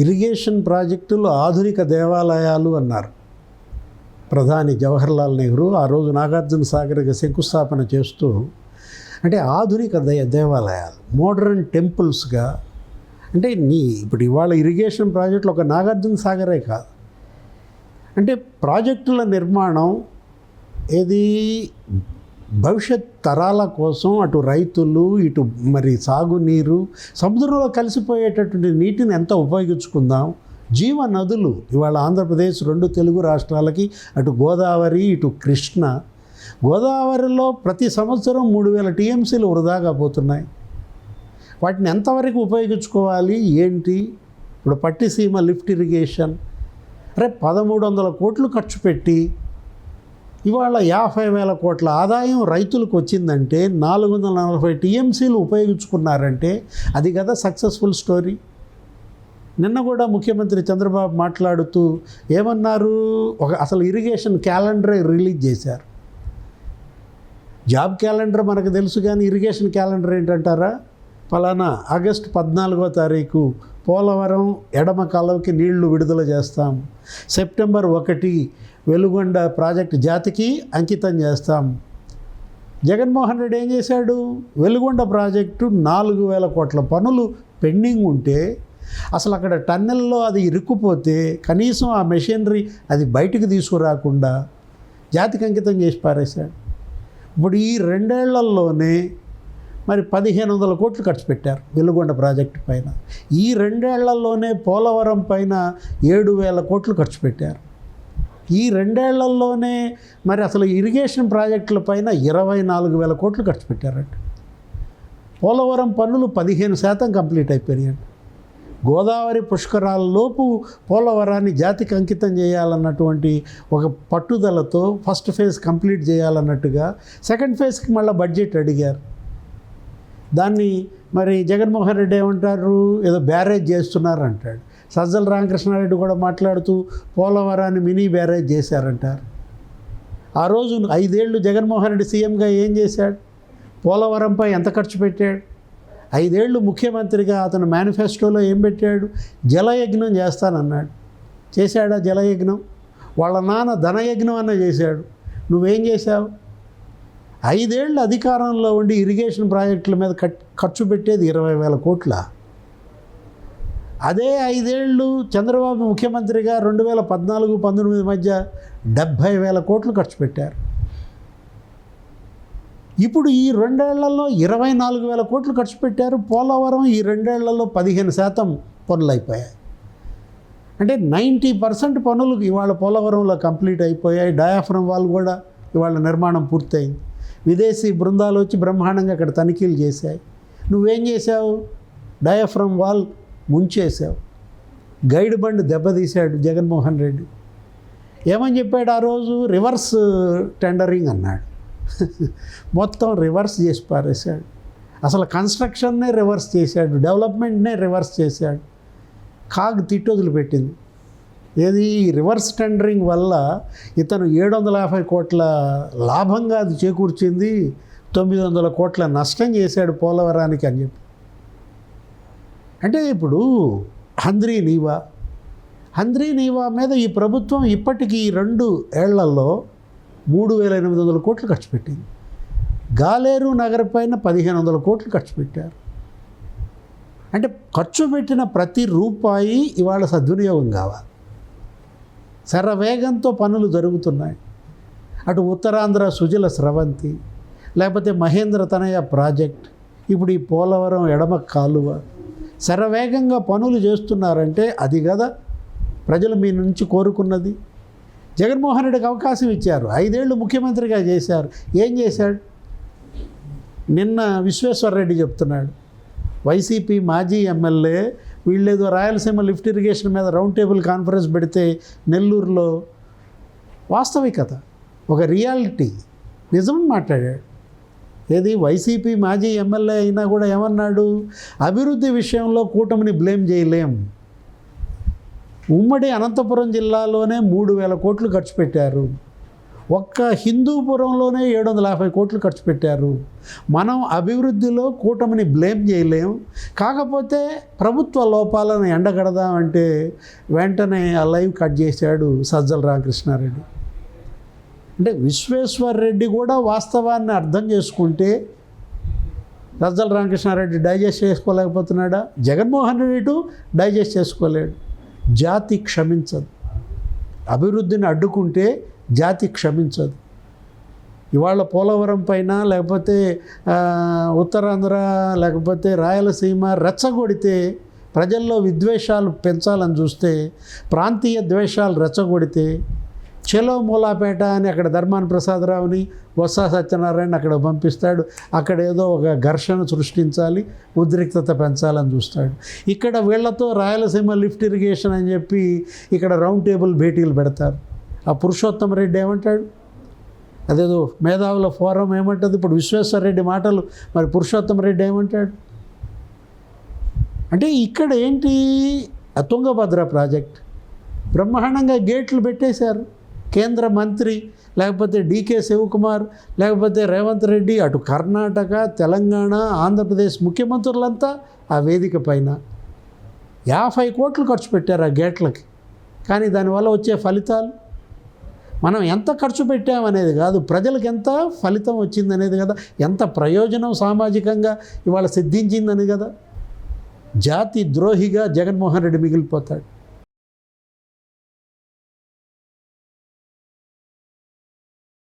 Irrigation ప్రాజెక్టులు ఆధునిక దేవాలయాలు అన్నారు ప్రధాని జవహర్లాల్ నెహ్రూ ఆ రోజు నాగార్జున సాగర్కి శంకుస్థాపన చేస్తూ. అంటే ఆధునిక దేవాలయాలు, మోడర్న్ టెంపుల్స్గా. అంటే ఇప్పుడు ఇవాళ ఇరిగేషన్ ప్రాజెక్టులు ఒక నాగార్జున సాగరే కాదు, అంటే ప్రాజెక్టుల నిర్మాణం ఏది భవిష్యత్ తరాల కోసం, అటు రైతులు, ఇటు మరి సాగునీరు, సముద్రంలో కలిసిపోయేటటువంటి నీటిని ఎంత ఉపయోగించుకుందాం. జీవ నదులు ఇవాళ ఆంధ్రప్రదేశ్, 2 తెలుగు రాష్ట్రాలకి, అటు గోదావరి, ఇటు కృష్ణ. గోదావరిలో ప్రతి సంవత్సరం 3000 టీఎంసీలు వృధాగా పోతున్నాయి. వాటిని ఎంతవరకు ఉపయోగించుకోవాలి ఏంటి? ఇప్పుడు పట్టిసీమ లిఫ్ట్ ఇరిగేషన్ 1300 కోట్లు ఖర్చు పెట్టి ఇవాళ 50,000 కోట్ల ఆదాయం రైతులకు వచ్చిందంటే 440 టీఎంసీలు ఉపయోగించుకున్నారంటే అది కదా సక్సెస్ఫుల్ స్టోరీ. నిన్న కూడా ముఖ్యమంత్రి చంద్రబాబు మాట్లాడుతూ ఏమన్నారు, అసలు ఇరిగేషన్ క్యాలెండర్ రిలీజ్ చేశారు. జాబ్ క్యాలెండర్ మనకు తెలుసు, కానీ ఇరిగేషన్ క్యాలెండర్ ఏంటంటారా? ఫలానా ఆగస్టు 14వ తారీఖు పోలవరం ఎడమ కాలువకి నీళ్లు విడుదల చేస్తాం, సెప్టెంబర్ 1 వెలుగొండ ప్రాజెక్టు జాతికి అంకితం చేస్తాం. జగన్మోహన్ రెడ్డి ఏం చేశాడు? వెలుగొండ ప్రాజెక్టు 4,000 కోట్ల పనులు పెండింగ్ ఉంటే, అసలు అక్కడ టన్నెల్లో అది ఇరుక్కుపోతే కనీసం ఆ మెషినరీ అది బయటికి తీసుకురాకుండా జాతికి అంకితం చేసి పారేశాడు. ఇప్పుడు ఈ 2 ఏళ్లలోనే మరి 1,500 కోట్లు ఖర్చు పెట్టారు వెలుగొండ ప్రాజెక్టు పైన. ఈ 2 ఏళ్లలోనే పోలవరం పైన 7,000 కోట్లు ఖర్చు పెట్టారు. ఈ 2 ఏళ్లలోనే మరి అసలు ఇరిగేషన్ ప్రాజెక్టుల పైన 24,000 కోట్లు ఖర్చు పెట్టారంట. పోలవరం పనులు 15% కంప్లీట్ అయిపోయాయంట. గోదావరి పుష్కరాలలోపు పోలవరాన్ని జాతికి అంకితం చేయాలన్నటువంటి ఒక పట్టుదలతో ఫస్ట్ ఫేజ్ కంప్లీట్ చేయాలన్నట్టుగా సెకండ్ ఫేజ్కి మళ్ళీ బడ్జెట్ అడిగారు. దాన్ని మరి జగన్మోహన్ రెడ్డి ఏమంటారు, ఏదో బ్యారేజ్ చేస్తున్నారు అంటాడు. సజ్జల రామకృష్ణారెడ్డి కూడా మాట్లాడుతూ పోలవరాన్ని మినీ బ్యారేజ్ చేశారంటారు. ఆ రోజు 5 ఏళ్ళు జగన్మోహన్ రెడ్డి సీఎంగా ఏం చేశాడు? పోలవరంపై ఎంత ఖర్చు పెట్టాడు? 5 ఏళ్ళు ముఖ్యమంత్రిగా అతను మేనిఫెస్టోలో ఏం పెట్టాడు? జలయజ్ఞం చేస్తానన్నాడు. చేశాడా జలయజ్ఞం? వాళ్ళ నాన్న ధనయజ్ఞం అన్న చేశాడు. నువ్వేం చేశావు? 5 ఏళ్ళు అధికారంలో ఉండి ఇరిగేషన్ ప్రాజెక్టుల మీద ఖర్చు పెట్టేది 20,000 కోట్ల. అదే 5 ఏళ్ళు చంద్రబాబు ముఖ్యమంత్రిగా 2014-19 మధ్య 70,000 కోట్లు ఖర్చు పెట్టారు. ఇప్పుడు ఈ 2 ఏళ్లలో 24,000 కోట్లు ఖర్చు పెట్టారు. పోలవరం ఈ 2 ఏళ్లలో 15% పనులు అయిపోయాయి. అంటే 90% పనులు ఇవాళ పోలవరంలో కంప్లీట్ అయిపోయాయి. డయాఫ్రమ్ వాల్ కూడా ఇవాళ నిర్మాణం పూర్తయింది. విదేశీ బృందాలు వచ్చి బ్రహ్మాండంగా అక్కడ తనిఖీలు చేశాయి. నువ్వేం చేశావు? డయాఫ్రమ్ వాల్ ముంచేశావు. గైడ్ బండ్ దెబ్బతీశాడు జగన్మోహన్ రెడ్డి. ఏమని చెప్పాడు ఆ రోజు? రివర్స్ టెండరింగ్ అన్నాడు. మొత్తం రివర్స్ చేసి పారేశాడు. అసలు కన్స్ట్రక్షన్నే రివర్స్ చేశాడు, డెవలప్మెంట్నే రివర్స్ చేశాడు. కాగ్ తిట్టొదులు పెట్టింది. ఏది? రివర్స్ టెండరింగ్ వల్ల ఇతను 750 కోట్ల లాభంగా అది చేకూర్చింది, 900 కోట్ల నష్టం చేశాడు పోలవరానికి అని చెప్పి. అంటే ఇప్పుడు హంద్రీ నీవా మీద ఈ ప్రభుత్వం ఇప్పటికీ 2 ఏళ్లలో 3,800 కోట్లు ఖర్చు పెట్టింది. గాలేరు నగర్ పైన 1,500 కోట్లు ఖర్చు పెట్టారు. అంటే ఖర్చు పెట్టిన ప్రతి రూపాయి ఇవాళ సద్వినియోగం కావాలి. శరవేగంతో పనులు జరుగుతున్నాయి. అటు ఉత్తరాంధ్ర సుజల స్రవంతి, లేకపోతే మహేంద్ర తనయ ప్రాజెక్ట్, ఇప్పుడు ఈ పోలవరం ఎడమ కాలువ శరవేగంగా పనులు చేస్తున్నారంటే అది కదా ప్రజలు మీ నుంచి కోరుకున్నది. జగన్మోహన్ రెడ్డికి అవకాశం ఇచ్చారు, 5 ఏళ్ళు ముఖ్యమంత్రిగా చేశారు. ఏం చేశాడు? నిన్న విశ్వేశ్వరరెడ్డి చెప్తున్నాడు, వైసీపీ మాజీ ఎమ్మెల్యే వీళ్ళేదో రాయలసీమ లిఫ్ట్ ఇరిగేషన్ మీద రౌండ్ టేబుల్ కాన్ఫరెన్స్ పెడితే నెల్లూరులో వాస్తవికత, ఒక రియాలిటీ, నిజం మాట్లాడాడు. ఏది? వైసీపీ మాజీ ఎమ్మెల్యే అయినా కూడా ఏమన్నాడు? అభివృద్ధి విషయంలో కూటమిని బ్లేమ్ చేయలేం. ఉమ్మడి అనంతపురం జిల్లాలోనే 3,000 కోట్లు ఖర్చు పెట్టారు. ఒక్క హిందూపురంలోనే 750 కోట్లు ఖర్చు పెట్టారు. మనం అభివృద్ధిలో కూటమిని బ్లేమ్ చేయలేం. కాకపోతే ప్రభుత్వ లోపాలను ఎండగడదామంటే వెంటనే ఆ లైవ్ కట్ చేశాడు సజ్జల రామకృష్ణారెడ్డి. అంటే విశ్వేశ్వర్ రెడ్డి కూడా వాస్తవాన్ని అర్థం చేసుకుంటే సజ్జల రామకృష్ణారెడ్డి డైజెస్ట్ చేసుకోలేకపోతున్నాడా? జగన్మోహన్ రెడ్డి డైజెస్ట్ చేసుకోలేడు. జాతి క్షమించదు. అభివృద్ధిని అడ్డుకుంటే జాతి క్షమించదు. ఇవాళ పోలవరం పైన లేకపోతే ఉత్తరాంధ్ర లేకపోతే రాయలసీమ రెచ్చగొడితే, ప్రజల్లో విద్వేషాలు పెంచాలని చూస్తే, ప్రాంతీయ ద్వేషాలు రెచ్చగొడితే, చెలో మూలాపేట అని అక్కడ ధర్మాన ప్రసాదరావుని బొత్స సత్యనారాయణ అక్కడ పంపిస్తాడు. అక్కడ ఏదో ఒక ఘర్షణ సృష్టించాలి, ఉద్రిక్తత పెంచాలని చూస్తాడు. ఇక్కడ వీళ్లతో రాయలసీమ లిఫ్ట్ ఇరిగేషన్ అని చెప్పి ఇక్కడ రౌండ్ టేబుల్ భేటీలు పెడతారు. ఆ పురుషోత్తమ రెడ్డి ఏమంటాడు? అదేదో మేధావుల ఫోరం ఏమంటుంది? ఇప్పుడు విశ్వేశ్వర రెడ్డి మాటలు మరి పురుషోత్తమ రెడ్డి ఏమంటాడు? అంటే ఇక్కడ ఏంటి, తుంగభద్ర ప్రాజెక్ట్ బ్రహ్మాండంగా గేట్లు పెట్టేశారు. కేంద్ర మంత్రి లేకపోతే డీకే శివకుమార్ లేకపోతే రేవంత్ రెడ్డి, అటు కర్ణాటక, తెలంగాణ, ఆంధ్రప్రదేశ్ ముఖ్యమంత్రులంతా ఆ వేదిక పైన 50 కోట్లు ఖర్చు పెట్టారు ఆ గేట్లకి. కానీ దానివల్ల వచ్చే ఫలితాలు, మనం ఎంత ఖర్చు పెట్టామనేది కాదు, ప్రజలకు ఎంత ఫలితం వచ్చిందనేది కదా, ఎంత ప్రయోజనం సామాజికంగా ఇవాళ సిద్ధించిందని కదా. జాతి ద్రోహిగా జగన్మోహన్ రెడ్డి మిగిలిపోతాడు.